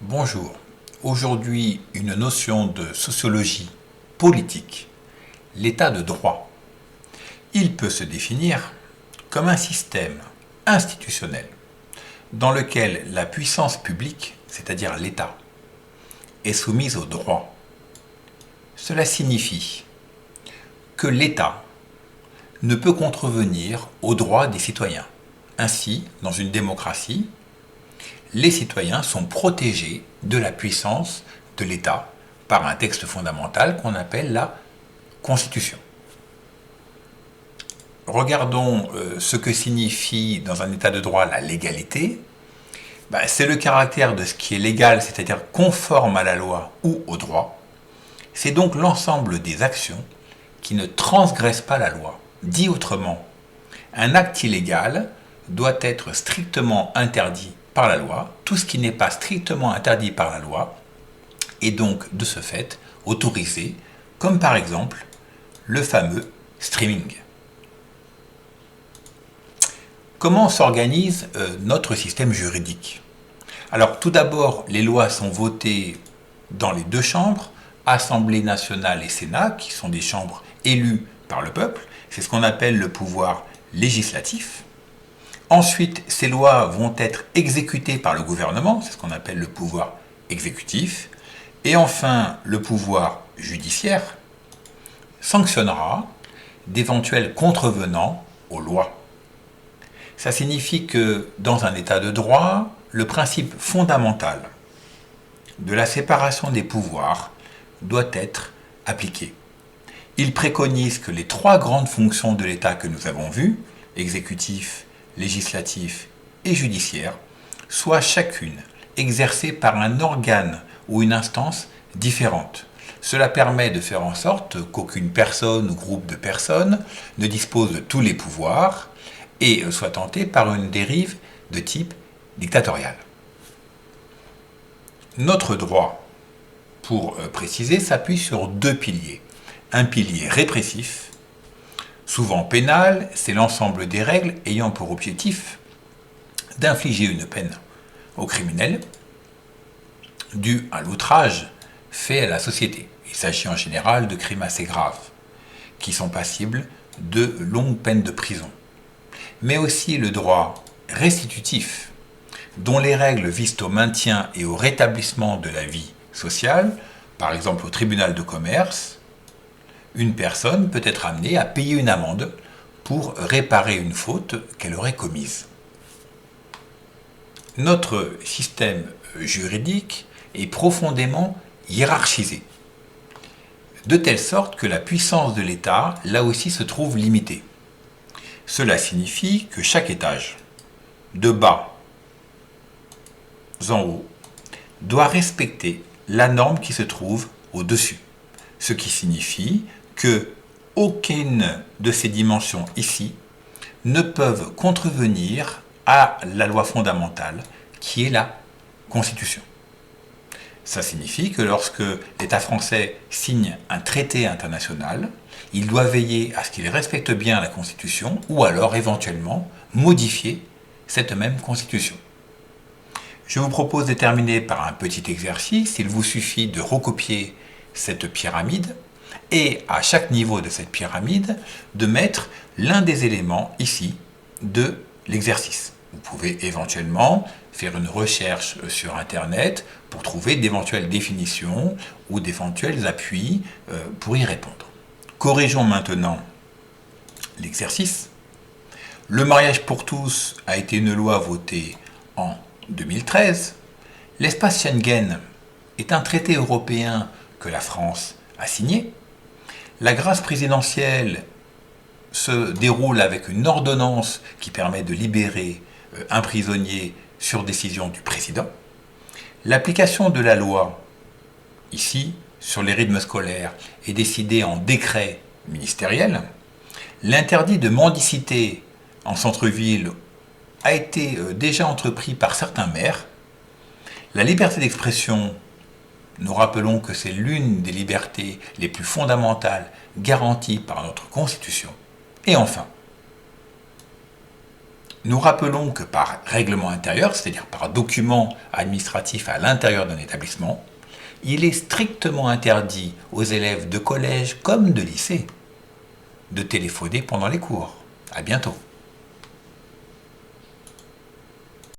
Bonjour. Aujourd'hui, une notion de sociologie politique, l'état de droit. Il peut se définir comme un système institutionnel dans lequel la puissance publique, c'est-à-dire l'État, est soumise au droit. Cela signifie que l'État ne peut contrevenir aux droits des citoyens. Ainsi, dans une démocratie, les citoyens sont protégés de la puissance de l'État par un texte fondamental qu'on appelle la Constitution. Regardons ce que signifie dans un état de droit la légalité. C'est le caractère de ce qui est légal, c'est-à-dire conforme à la loi ou au droit. C'est donc l'ensemble des actions qui ne transgressent pas la loi. Dit autrement, un acte illégal doit être strictement interdit par la loi. Tout ce qui n'est pas strictement interdit par la loi est donc de ce fait autorisé, comme par exemple le fameux streaming. Comment s'organise notre système juridique? Alors tout d'abord, les lois sont votées dans les deux chambres, Assemblée nationale et Sénat, qui sont des chambres élues par le peuple. C'est ce qu'on appelle le pouvoir législatif. Ensuite, ces lois vont être exécutées par le gouvernement, c'est ce qu'on appelle le pouvoir exécutif. Et enfin, le pouvoir judiciaire sanctionnera d'éventuels contrevenants aux lois. Ça signifie que dans un état de droit, le principe fondamental de la séparation des pouvoirs doit être appliqué. Il préconise que les trois grandes fonctions de l'État que nous avons vues, exécutif, législatif et judiciaire, soient chacune exercées par un organe ou une instance différente. Cela permet de faire en sorte qu'aucune personne ou groupe de personnes ne dispose de tous les pouvoirs et soit tenté par une dérive de type dictatorial. Notre droit, pour préciser, s'appuie sur deux piliers. Un pilier répressif, souvent pénal, c'est l'ensemble des règles ayant pour objectif d'infliger une peine aux criminels due à l'outrage fait à la société. Il s'agit en général de crimes assez graves, qui sont passibles de longues peines de prison. Mais aussi le droit restitutif, dont les règles visent au maintien et au rétablissement de la vie sociale. Par exemple, au tribunal de commerce, une personne peut être amenée à payer une amende pour réparer une faute qu'elle aurait commise. Notre système juridique est profondément hiérarchisé, de telle sorte que la puissance de l'État, là aussi, se trouve limitée. Cela signifie que chaque étage, de bas en haut, doit respecter la norme qui se trouve au-dessus. Ce qui signifie que aucune de ces dimensions ici ne peuvent contrevenir à la loi fondamentale qui est la Constitution. Ça signifie que lorsque l'État français signe un traité international, il doit veiller à ce qu'il respecte bien la Constitution ou alors éventuellement modifier cette même Constitution. Je vous propose de terminer par un petit exercice. Il vous suffit de recopier cette pyramide et à chaque niveau de cette pyramide de mettre l'un des éléments ici de l'exercice. Vous pouvez éventuellement faire une recherche sur Internet pour trouver d'éventuelles définitions ou d'éventuels appuis pour y répondre. Corrigeons maintenant l'exercice. Le mariage pour tous a été une loi votée en 2013. L'espace Schengen est un traité européen que la France a signé. La grâce présidentielle se déroule avec une ordonnance qui permet de libérer un prisonnier sur décision du président. L'application de la loi, ici, sur les rythmes scolaires, est décidée en décret ministériel. L'interdit de mendicité en centre-ville a été déjà entrepris par certains maires. La liberté d'expression, nous rappelons que c'est l'une des libertés les plus fondamentales garanties par notre Constitution. Et enfin, Nous rappelons que par règlement intérieur, c'est-à-dire par document administratif à l'intérieur d'un établissement, il est strictement interdit aux élèves de collège comme de lycée de téléphoner pendant les cours. À bientôt.